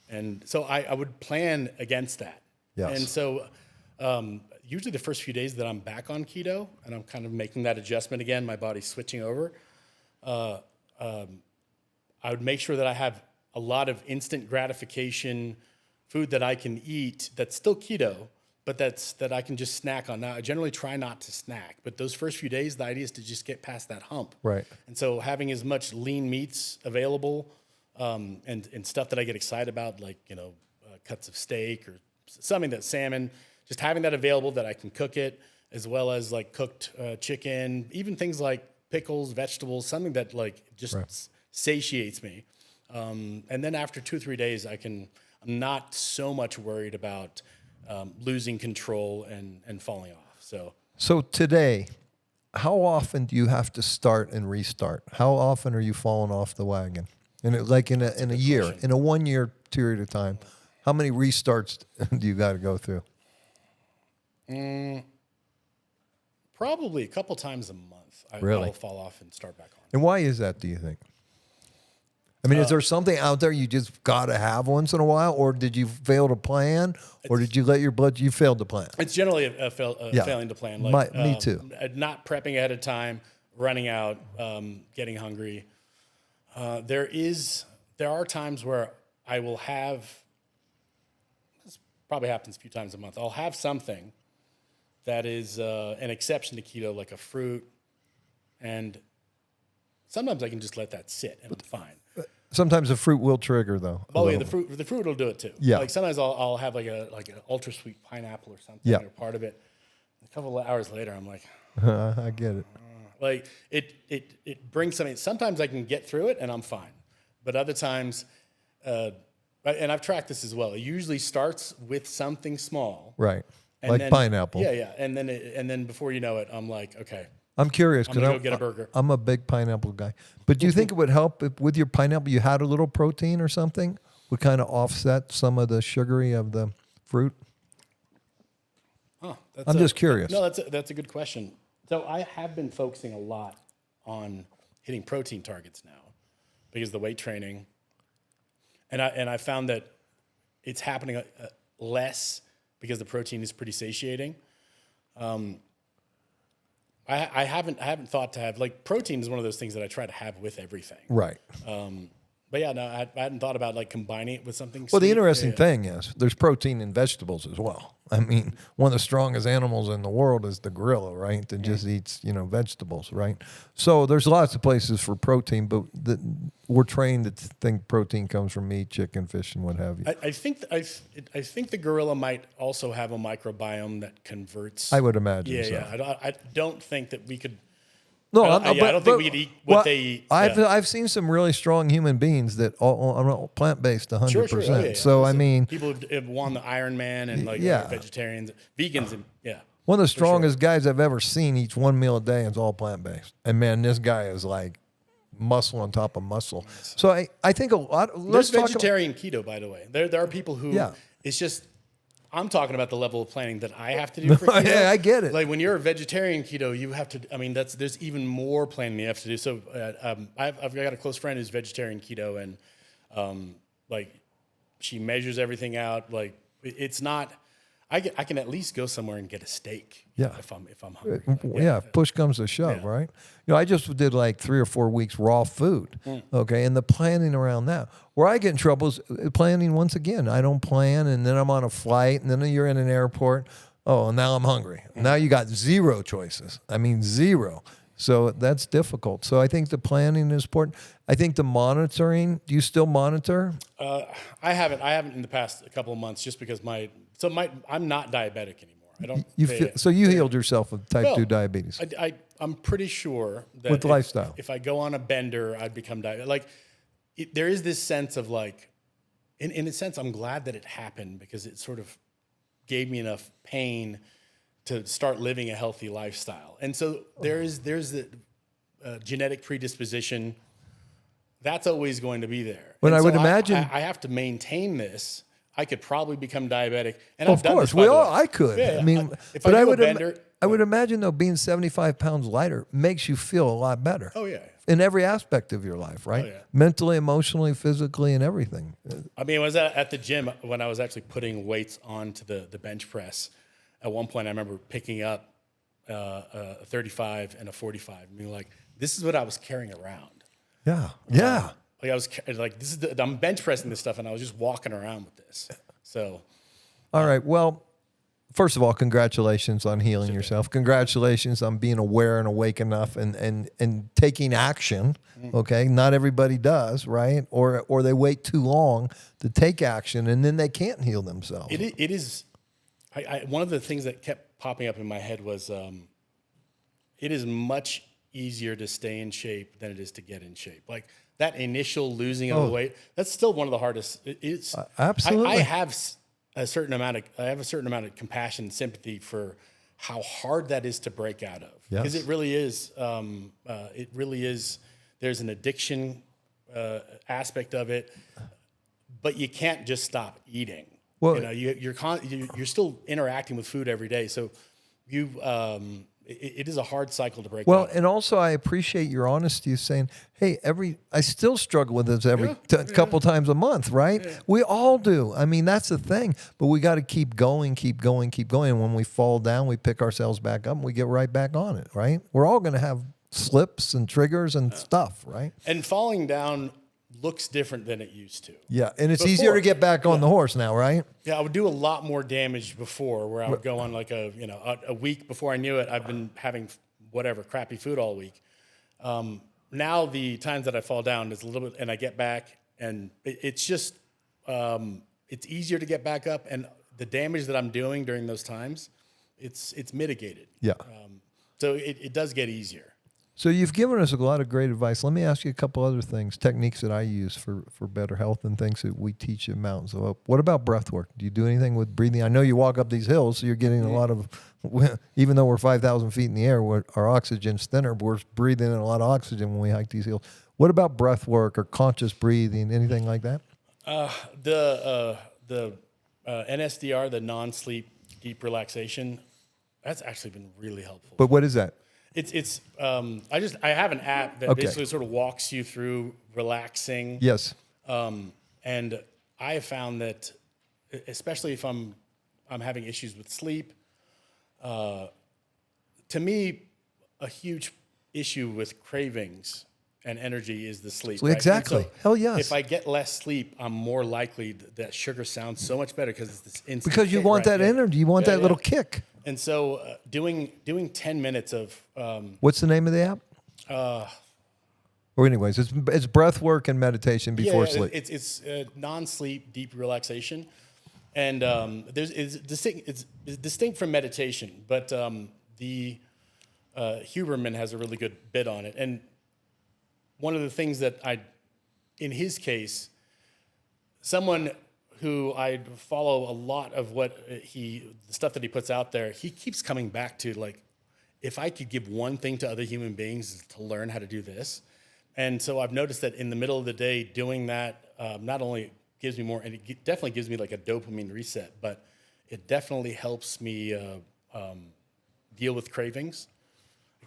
And so I would plan against that. Yes. And so usually the first few days that I'm back on keto and I'm kind of making that adjustment again, my body's switching over, I would make sure that I have a lot of instant gratification food that I can eat that's still keto, but that I can just snack on. Now, I generally try not to snack, but those first few days, the idea is to just get past that hump. Right. And so having as much lean meats available and stuff that I get excited about, like, cuts of steak or something that salmon, just having that available that I can cook it, as well as like cooked chicken, even things like pickles, vegetables, something that like just satiates me. And then after 2 or 3 days, I'm not so much worried about losing control and falling off. So today, how often do you have to start and restart? How often are you falling off the wagon? In a year, in a 1 year period of time, how many restarts do you got to go through? Probably a couple times a month. Really? I'll fall off and start back on. And why is that, do you think? I mean, is there something out there you just got to have once in a while, or did you fail to plan, or did you you failed to plan? It's generally a failing to plan. Like, me too. Not prepping ahead of time, running out, getting hungry. There are times where I will have, this probably happens a few times a month, I'll have something that is an exception to keto, like a fruit, and sometimes I can just let that sit and I'm fine. Sometimes the fruit will trigger, though. Oh yeah, the fruit will do it too. Yeah. Like sometimes I'll have like an ultra sweet pineapple or something, or part of it. A couple of hours later, I'm like, I get it. Like it brings something. Sometimes I can get through it and I'm fine, but other times, and I've tracked this as well. It usually starts with something small, Right, and like then, pineapple. Yeah, and then before you know it, I'm like, okay. I'm curious I'm gonna go get a burger. I'm a big pineapple guy. But do you think it would help if with your pineapple you had a little protein or something? Would kind of offset some of the sugary of the fruit? I'm just curious. No, that's a good question. So I have been focusing a lot on hitting protein targets now because of the weight training, and I found that it's happening less because the protein is pretty satiating. I haven't thought to have, like, protein is one of those things that I try to have with everything. Right. But yeah, no, I hadn't thought about like combining it with something. Well, the sweet. interesting thing is there's protein in vegetables as well. I mean, one of the strongest animals in the world is the gorilla, right? That just eats, vegetables, right? So there's lots of places for protein, but we're trained to think protein comes from meat, chicken, fish, and what have you. I think the gorilla might also have a microbiome that converts. I would imagine. Yeah, so. yeah. I don't think that we could. No, I don't think we could eat what they eat. I've seen some really strong human beings that are plant-based 100%. Sure. Oh, yeah. So I mean, people have won the Iron Man and like vegetarians, vegans, and one of the strongest guys I've ever seen eats one meal a day and it's all plant-based. And man, this guy is like muscle on top of muscle. So I think a lot. There's vegetarian keto, by the way. There are people who it's just. I'm talking about the level of planning that I have to do for keto. Yeah, I get it. Like when you're a vegetarian keto, you have to. I mean, there's even more planning you have to do. So I've got a close friend who's vegetarian keto, and like she measures everything out. Like it's not. I can at least go somewhere and get a steak. Yeah. If I'm hungry. Yeah, if push comes to shove, Yeah. right? I just did like 3 or 4 weeks raw food, okay, and the planning around that. Where I get in trouble is planning once again. I don't plan, and then I'm on a flight, and then you're in an airport. Oh, now I'm hungry. Now you got 0 choices. I mean, 0. So that's difficult. So I think the planning is important. I think the monitoring. Do you still monitor? I haven't in the past a couple of months just because I'm not diabetic anymore. I don't. So you healed yourself of type 2 Well, diabetes I'm pretty sure that with lifestyle. if I go on a bender, I'd become diabetic. Like there is this sense of like, in a sense, I'm glad that it happened because it sort of gave me enough pain to start living a healthy lifestyle. And so there's the genetic predisposition. That's always going to be there. But And I so would imagine I have to maintain this. I could probably become diabetic. And Of I've done course, this, by the way. I could. Yeah, I mean, if but I I do a would, bender, I would imagine though, being 75 pounds lighter makes you feel a lot better. Oh yeah. In every aspect of your life, right? Oh, yeah. Mentally, emotionally, physically, and everything. I mean, I was at the gym when I was actually putting weights onto the bench press. At one point, I remember picking up a 35 and a 45 and being like, this is what I was carrying around. Yeah, yeah. Like I was like, I'm bench pressing this stuff, and I was just walking around with this. So, All right. Well, first of all, congratulations on healing yourself. Congratulations on being aware and awake enough and taking action. Okay, not everybody does, right? Or they wait too long to take action, and then they can't heal themselves. it is. One of the things that kept popping up in my head was, it is much easier to stay in shape than it is to get in shape. Like that initial losing of the weight, that's still one of the hardest. It's absolutely. I have a certain amount of compassion and sympathy for how hard that is to break out of. Yes. Because it really is. It really is. There's an addiction aspect of it, but you can't just stop eating. Well, you're still interacting with food every day, so it is a hard cycle to break. Well, out. and also I appreciate your honesty of saying, hey, I still struggle with this every couple times a month, right? Yeah. We all do. I mean, that's the thing. But we got to keep going. And when we fall down, we pick ourselves back up and we get right back on it, right? We're all going to have slips and triggers and stuff, right? And falling down looks different than it used to. Yeah, and it's easier to get back on the horse now, right? Yeah, I would do a lot more damage before, where I would go on like a week before I knew it. I've been having whatever crappy food all week. Now the times that I fall down is a little bit, and I get back, and it's just it's easier to get back up, and the damage that I'm doing during those times, it's mitigated. Yeah. So it does get easier. So you've given us a lot of great advice. Let me ask you a couple other things, techniques that I use for better health and things that we teach in Mountains of Hope. What about breath work? Do you do anything with breathing? I know you walk up these hills, so you're getting a lot of, even though we're 5,000 feet in the air, our oxygen's thinner, but we're breathing in a lot of oxygen when we hike these hills. What about breath work or conscious breathing, anything like that? The NSDR, the non-sleep deep relaxation, that's actually been really helpful. But what is that? I have an app that basically sort of walks you through relaxing. Yes. And I have found that, especially if I'm having issues with sleep, to me, a huge issue with cravings and energy is the sleep. Well, exactly. So hell yes. If I get less sleep, I'm more likely that sugar sounds so much better because it's this instant. Because you want that energy, you want that little kick. And so doing 10 minutes of what's the name of the app? Or anyways, it's breath work and meditation before sleep. It's non-sleep deep relaxation, and it's distinct from meditation. But the Huberman has a really good bit on it, and one of the things that in his case, someone who I follow a lot of the stuff that he puts out there, he keeps coming back to, like, if I could give one thing to other human beings is to learn how to do this. And so I've noticed that in the middle of the day doing that not only gives me more, and it definitely gives me like a dopamine reset, but it definitely helps me deal with cravings.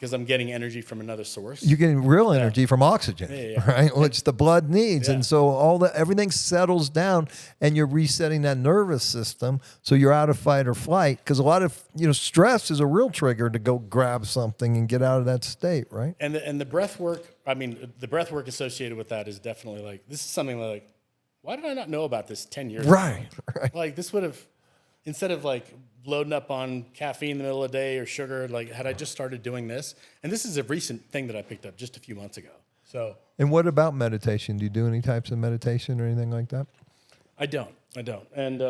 because I'm getting energy from another source. You're getting real energy from oxygen, right? Which the blood needs. Yeah. And so everything settles down and you're resetting that nervous system. So you're out of fight or flight. Because a lot of, stress is a real trigger to go grab something and get out of that state, right? And the breath work, the breath work associated with that is definitely like, this is something like, why did I not know about this 10 years ago? Right. Like this would have, instead of like loading up on caffeine in the middle of the day or sugar, like had I just started doing this, and this is a recent thing that I picked up just a few months ago. So. And what about meditation? Do you do any types of meditation or anything like that? I don't. And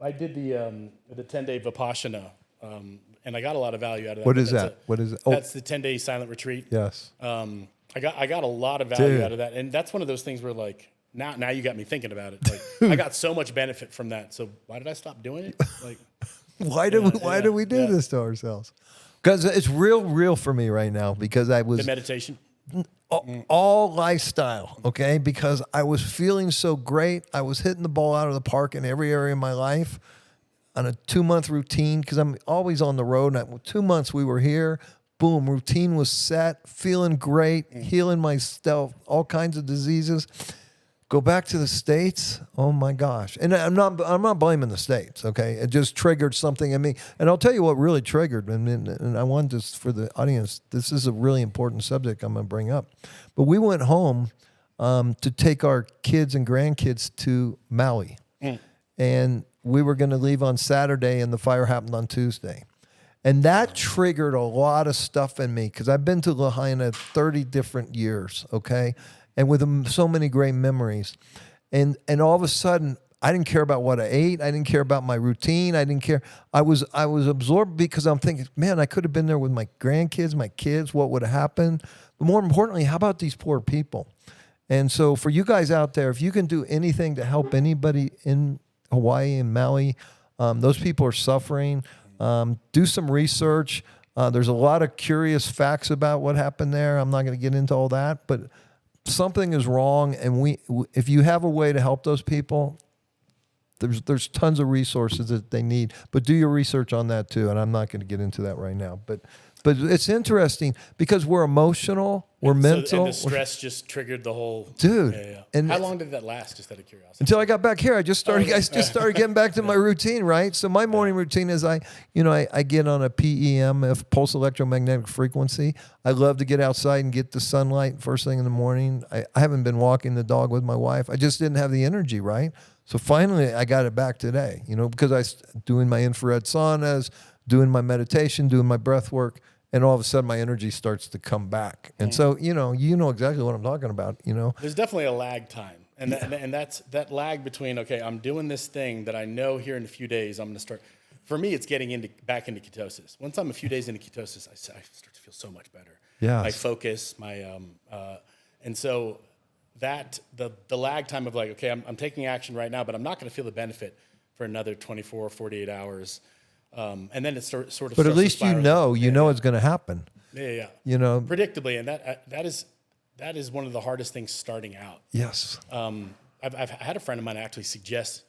I did the 10-day Vipassana, and I got a lot of value out of that. What is that? What is it? Oh, that's the 10-day silent retreat. yes. I got a lot of value out of that, and that's one of those things where like now you got me thinking about it. Like I got so much benefit from that. So why did I stop doing it? Like why do we do this to ourselves? Because it's real for me right now. Because I was the meditation. all lifestyle, okay? Because I was feeling so great. I was hitting the ball out of the park in every area of my life on a 2-month routine because I'm always on the road. And 2 months we were here. Boom, routine was set, feeling great, healing myself, all kinds of diseases. Go back to the States. Oh my gosh. And I'm not blaming the States, okay? It just triggered something in me. And I'll tell you what really triggered, and I want this for the audience. This is a really important subject I'm going to bring up. But we went home to take our kids and grandkids to Maui. And we were going to leave on Saturday, and the fire happened on Tuesday. And that triggered a lot of stuff in me because I've been to Lahaina 30 different years, okay? And with so many great memories. And all of a sudden, I didn't care about what I ate. I didn't care about my routine. I didn't care. I was absorbed because I'm thinking, man, I could have been there with my grandkids, my kids. What would have happened? But more importantly, how about these poor people? And so for you guys out there, if you can do anything to help anybody in Hawaii and Maui, those people are suffering. Do some research. There's a lot of curious facts about what happened there. I'm not going to get into all that, but something is wrong, and if you have a way to help those people, there's tons of resources that they need. But do your research on that too, and I'm not going to get into that right now. But it's interesting because we're emotional, we're mental. And the stress just triggered the whole dude. Yeah. And how long did that last? Just out of curiosity. Until I got back here, I just started getting back to my routine, right? So my morning routine is I get on a PEM, pulse electromagnetic frequency. I love to get outside and get the sunlight first thing in the morning. I haven't been walking the dog with my wife. I just didn't have the energy, right? So finally, I got it back today, because I was doing my infrared saunas, doing my meditation, doing my breath work. And all of a sudden, my energy starts to come back. And so, you know exactly what I'm talking about, There's definitely a lag time. And that's that lag between, okay, I'm doing this thing that I know here in a few days I'm going to start. For me, it's getting back into ketosis. Once I'm a few days into ketosis, I start to feel so much better. Yeah. My focus, and so that the lag time of like, okay, I'm taking action right now, but I'm not going to feel the benefit for another 24 or 48 hours. And then it sort of. But at least you know it's going to happen. Yeah. Predictably, and that is one of the hardest things starting out. Yes. I've had a friend of mine actually suggest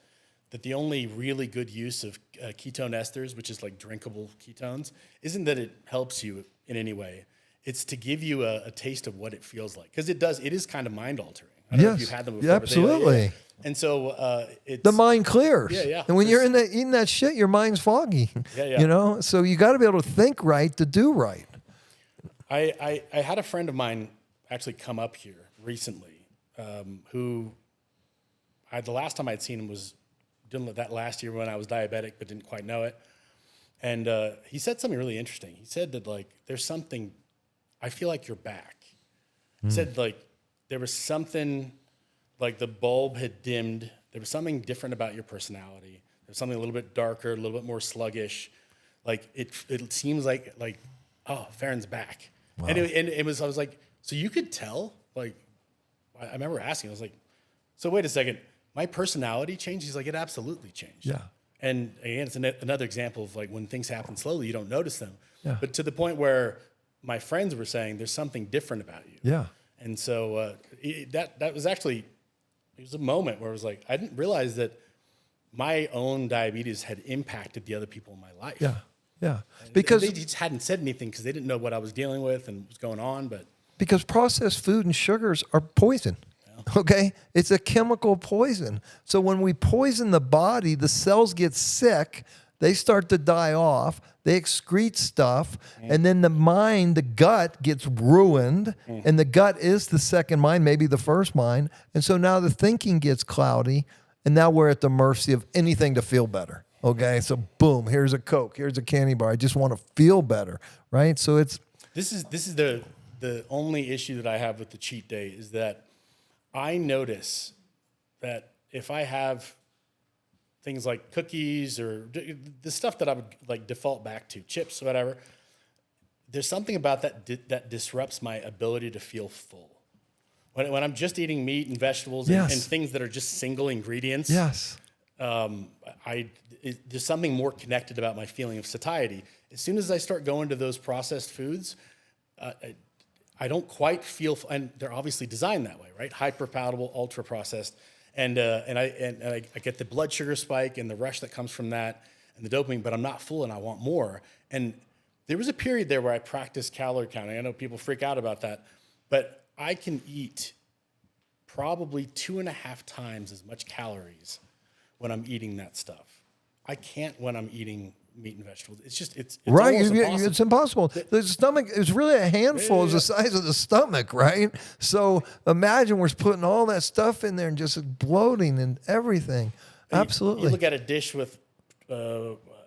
that the only really good use of ketone esters, which is like drinkable ketones, isn't that it helps you in any way. It's to give you a taste of what it feels like, because it is kind of mind altering. I don't know if you've had them before. Absolutely. And so it's the mind clears. Yeah. And when you're eating that shit, your mind's foggy. Yeah. So you got to be able to think right to do right. I had a friend of mine actually come up here recently, who the last time I'd seen him was doing that last year when I was diabetic but didn't quite know it. And he said something really interesting. He said that like there's something, I feel like you're back. He said like there was something. Like the bulb had dimmed. There was something different about your personality. There was something a little bit darker, a little bit more sluggish. Like it seems like oh, Ferhan's back. Wow. And it was, I was like, so you could tell? Like, I remember asking, I was like, so wait a second, my personality changed? He's like, it absolutely changed. Yeah. And again, it's another example of like when things happen slowly, you don't notice them. Yeah. But to the point where my friends were saying there's something different about you. Yeah. And so that was actually, it was a moment where it was like, I didn't realize that my own diabetes had impacted the other people in my life. Yeah. Yeah. Because they just hadn't said anything because they didn't know what I was dealing with and what was going on. But because processed food and sugars are poison. Okay? It's a chemical poison. So when we poison the body, the cells get sick, they start to die off, they excrete stuff, and then the mind, the gut gets ruined, and the gut is the second mind, maybe the first mind. And so now the thinking gets cloudy, and now we're at the mercy of anything to feel better. Okay? So boom, here's a Coke, here's a candy bar. I just want to feel better, right? So it's this is the only issue that I have with the cheat day is that I notice that if I have things like cookies or the stuff that I would like default back to, chips, whatever, there's something about that that disrupts my ability to feel full. When I'm just eating meat and vegetables and things that are just single ingredients, yes. There's something more connected about my feeling of satiety. As soon as I start going to those processed foods, I don't quite feel, and they're obviously designed that way, right? Hyper palatable, ultra processed, and I get the blood sugar spike and the rush that comes from that, and the dopamine. But I'm not full, and I want more. And there was a period there where I practiced calorie counting. I know people freak out about that, but I can eat probably 2.5 times as much calories when I'm eating that stuff. I can't when I'm eating meat and vegetables. It's just, it's right. almost impossible. It's impossible. The stomach is really a handful is the size of the stomach, right? So imagine we're putting all that stuff in there and just bloating and everything. Absolutely. You look at a dish with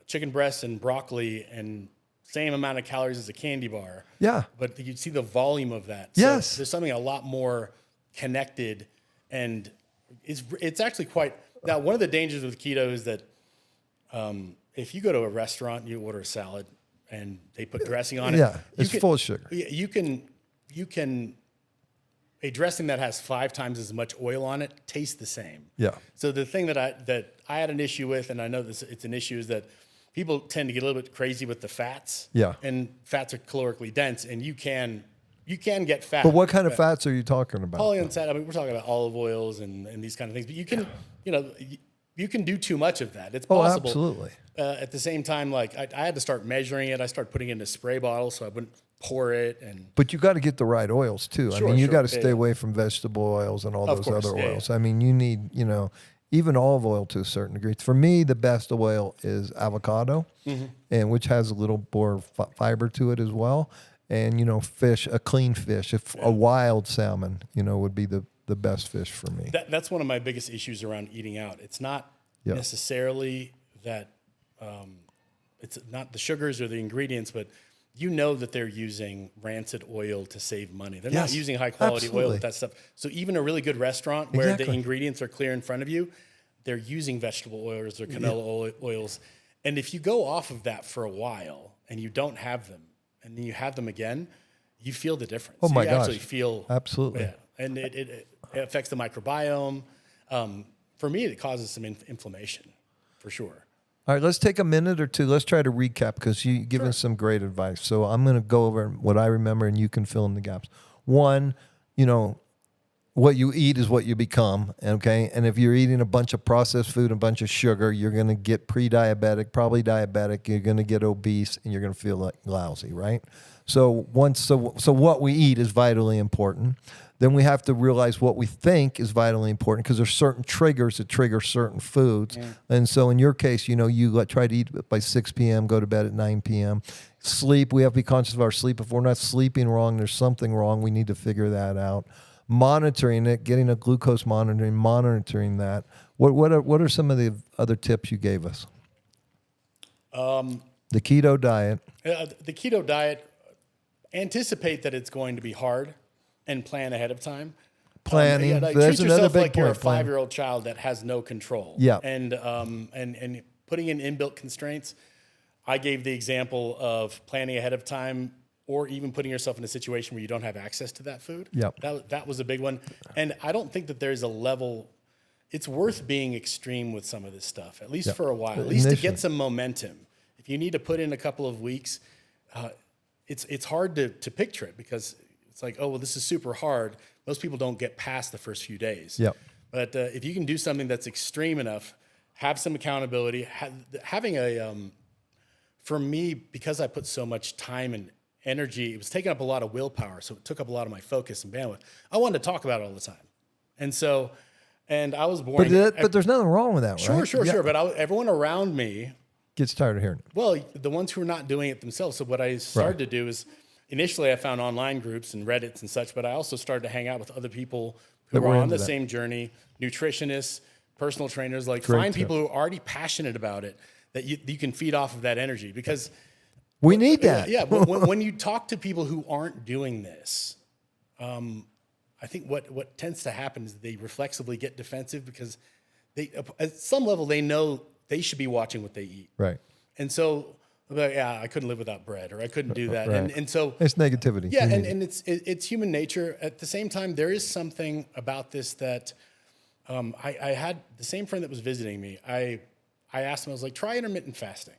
chicken breasts and broccoli and same amount of calories as a candy bar. Yeah. But you see the volume of that. Yes. So there's something a lot more connected, and it's actually quite. Now, one of the dangers with keto is that if you go to a restaurant and you order a salad and they put dressing on it, it's full of sugar. You can a dressing that has 5 times as much oil on it tastes the same. Yeah. So the thing that I had an issue with, and I know it's an issue, is that people tend to get a little bit crazy with the fats. Yeah. And fats are calorically dense, and you can get fat. But what kind of fats are you talking about? Polyunsaturated. I mean, we're talking about olive oils and these kind of things. But you can, you can do too much of that. It's possible. Oh, absolutely. At the same time, like I had to start measuring it. I started putting it in a spray bottle so I wouldn't pour it. But you got to get the right oils too. Sure, I mean, you got to yeah, stay away from vegetable oils and all Of those course, other yeah, oils. I mean, you need, even olive oil to a certain degree. For me, the best oil is avocado, and which has a little more fiber to it as well. And fish, a clean fish, a wild salmon, would be the best fish for me. That's one of my biggest issues around eating out. It's not necessarily that it's not the sugars or the ingredients, but that they're using rancid oil to save money. They're not using high quality oil with that stuff. So even a really good restaurant where the ingredients are clear in front of you, they're using vegetable oils or canola oils. And if you go off of that for a while and you don't have them, and then you have them again, you feel the difference. Oh my you gosh. actually feel absolutely. Yeah. And it affects the microbiome. For me, it causes some inflammation, for sure. All right, let's take a minute or two. Let's try to recap because you've given some great advice. So I'm going to go over what I remember, and you can fill in the gaps. One, what you eat is what you become, okay? And if you're eating a bunch of processed food and a bunch of sugar, you're going to get pre-diabetic, probably diabetic. You're going to get obese, and you're going to feel like lousy, right? So what we eat is vitally important. Then we have to realize what we think is vitally important because there's certain triggers that trigger certain foods. Yeah. And so in your case, you try to eat by 6 p.m., go to bed at 9 p.m. Sleep, we have to be conscious of our sleep. If we're not sleeping wrong, there's something wrong. We need to figure that out. Monitoring it, getting a glucose monitoring that. What are some of the other tips you gave us? The keto diet. The keto diet, anticipate that it's going to be hard and plan ahead of time. Planning. Treat yourself like you're a 5-year-old child that has no control. Yeah. And putting in inbuilt constraints. I gave the example of planning ahead of time, or even putting yourself in a situation where you don't have access to that food. Yep. That was a big one. And I don't think that there's a level. It's worth being extreme with some of this stuff, at least for a while, at least to get some momentum. If you need to put in a couple of weeks, it's hard to picture it because it's like, oh, well, this is super hard. Most people don't get past the first few days. Yep. But if you can do something that's extreme enough, have some accountability, having a for me, because I put so much time and energy, it was taking up a lot of willpower. So it took up a lot of my focus and bandwidth. I wanted to talk about it all the time. And so, and I was born. But there's nothing wrong with that, right? Sure. But everyone around me gets tired of hearing it. well, the ones who are not doing it themselves. So what I started to do is initially I found online groups and Reddits and such, but I also started to hang out with other people who were on the same journey, nutritionists, personal trainers, find people who are already passionate about it that you can feed off of that energy because we need that. Yeah. when you talk to people who aren't doing this, I think what tends to happen is they reflexively get defensive because they, at some level, they know they should be watching what they eat. Right. And so, I couldn't live without bread, or I couldn't do that. Right. And so it's negativity. Yeah, and it's human nature. At the same time, there is something about this that I had the same friend that was visiting me. I asked him, I was like, try intermittent fasting.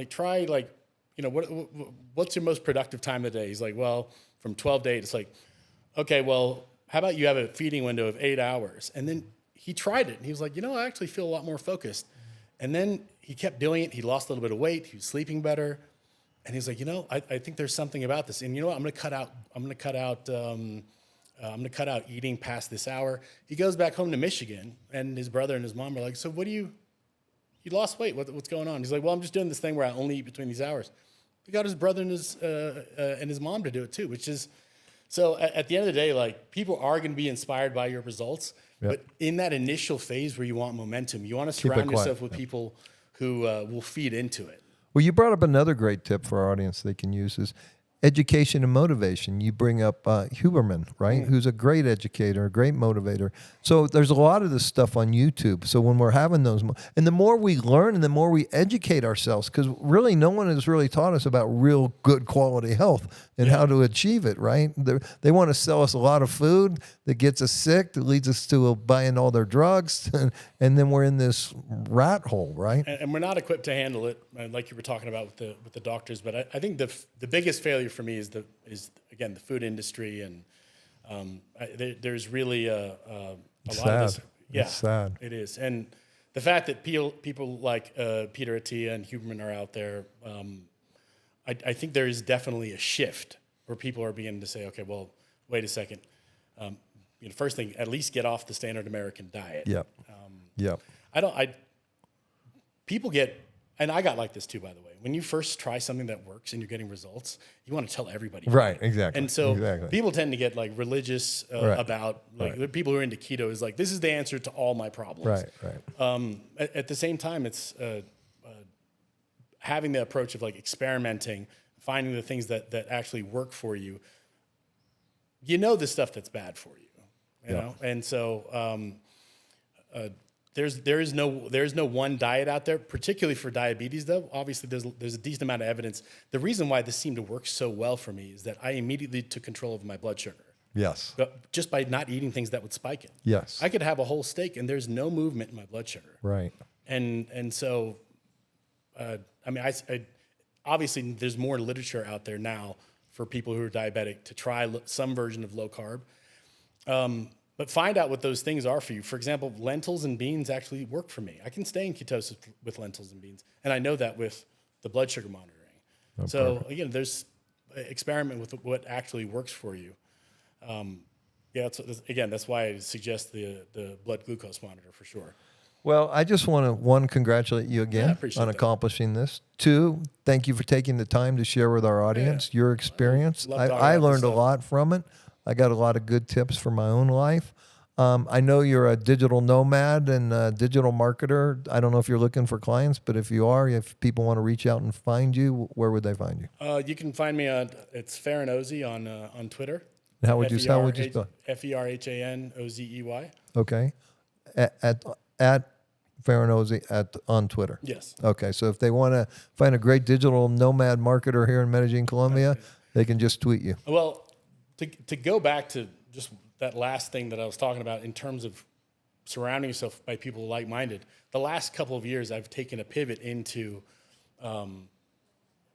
Try what's your most productive time of the day? He's like, well, from 12 to 8. It's like, okay, well, how about you have a feeding window of 8 hours? And then he tried it, and he was like, I actually feel a lot more focused. And then he kept doing it. He lost a little bit of weight. He was sleeping better. And he's like, I think there's something about this. And you know what? I'm going to cut out eating past this hour. He goes back home to Michigan, and his brother and his mom are like, so you lost weight. What's going on? He's like, well, I'm just doing this thing where I only eat between these hours. He got his brother and his mom to do it too, which is, so at the end of the day, people are going to be inspired by your results. Yep. But in that initial phase where you want momentum, you want to surround yourself with people who will feed into it. Well, you brought up another great tip for our audience they can use is education and motivation. You bring up Huberman, right? Who's a great educator, a great motivator. So there's a lot of this stuff on YouTube. So when we're having those, and the more we learn and the more we educate ourselves, because really no one has really taught us about real good quality health and how to achieve it, right? They want to sell us a lot of food that gets us sick, that leads us to buying all their drugs, and then we're in this rat hole, right? And we're not equipped to handle it, like you were talking about with the doctors. But I think the biggest failure for me is again the food industry, and there's really a lot of this. Yeah, it's sad. It is, and the fact that people like Peter Attia and Huberman are out there, I think there is definitely a shift where people are beginning to say, okay, well, wait a second. First thing, at least get off the standard American diet. Yep. People get, and I got like this too, by the way. When you first try something that works and you're getting results, you want to tell everybody. Right, exactly. And so people tend to get religious about, the people who are into keto is this is the answer to all my problems. Right. At the same time, it's having the approach of experimenting, finding the things that actually work for you. The stuff that's bad for you, you know? And so there is no one diet out there, particularly for diabetes, though. Obviously, there's a decent amount of evidence. The reason why this seemed to work so well for me is that I immediately took control of my blood sugar. Yes. But just by not eating things that would spike it. Yes. I could have a whole steak and there's no movement in my blood sugar. Right. And so, I obviously there's more literature out there now for people who are diabetic to try some version of low carb. But find out what those things are for you. For example, lentils and beans actually work for me. I can stay in ketosis with lentils and beans. And I know that with the blood sugar monitoring. Perfect. Again, there's experiment with what actually works for you. That's why I suggest the blood glucose monitor for sure. Well, I just want to, one, congratulate you again on accomplishing this. Two, thank you for taking the time to share with our audience your experience. I learned a lot from it. I got a lot of good tips for my own life. I know you're a digital nomad and a digital marketer. I don't know if you're looking for clients, but if you are, if people want to reach out and find you, where would they find you? You can find me it's Ferhan Ozey on Twitter. How would you spell? FERHANOZEY. Okay. At Ferhan Ozey on Twitter. Yes. Okay. So if they want to find a great digital nomad marketer here in Medellin, Colombia, they can just tweet you. Well, to go back to just that last thing that I was talking about in terms of surrounding yourself by people like-minded, the last couple of years I've taken a pivot into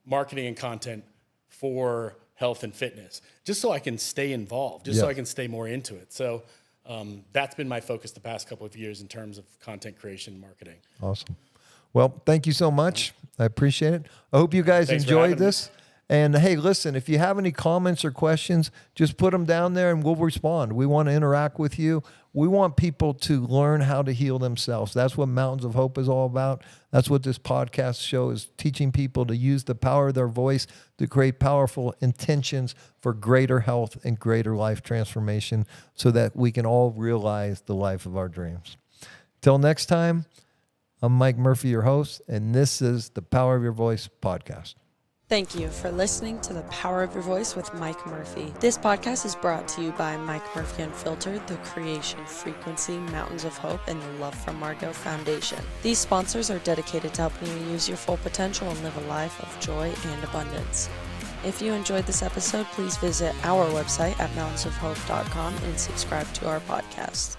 marketing and content for health and fitness, just so I can stay involved, so I can stay more into it. So that's been my focus the past couple of years in terms of content creation and marketing. Awesome. Well, thank you so much. I appreciate it. I hope you guys Thanks for enjoyed having me. this. And hey, listen, if you have any comments or questions, just put them down there and we'll respond. We want to interact with you. We want people to learn how to heal themselves. That's what Mountains of Hope is all about. That's what this podcast show is, teaching people to use the power of their voice to create powerful intentions for greater health and greater life transformation so that we can all realize the life of our dreams. Till next time, I'm Mike Murphy, your host, and this is the Power of Your Voice podcast. Thank you for listening to The Power of Your Voice with Mike Murphy. This podcast is brought to you by Mike Murphy Unfiltered, the Creation Frequency, Mountains of Hope, and the Love from Margot Foundation. These sponsors are dedicated to helping you use your full potential and live a life of joy and abundance. If you enjoyed this episode, please visit our website at mountainsofhope.com and subscribe to our podcast.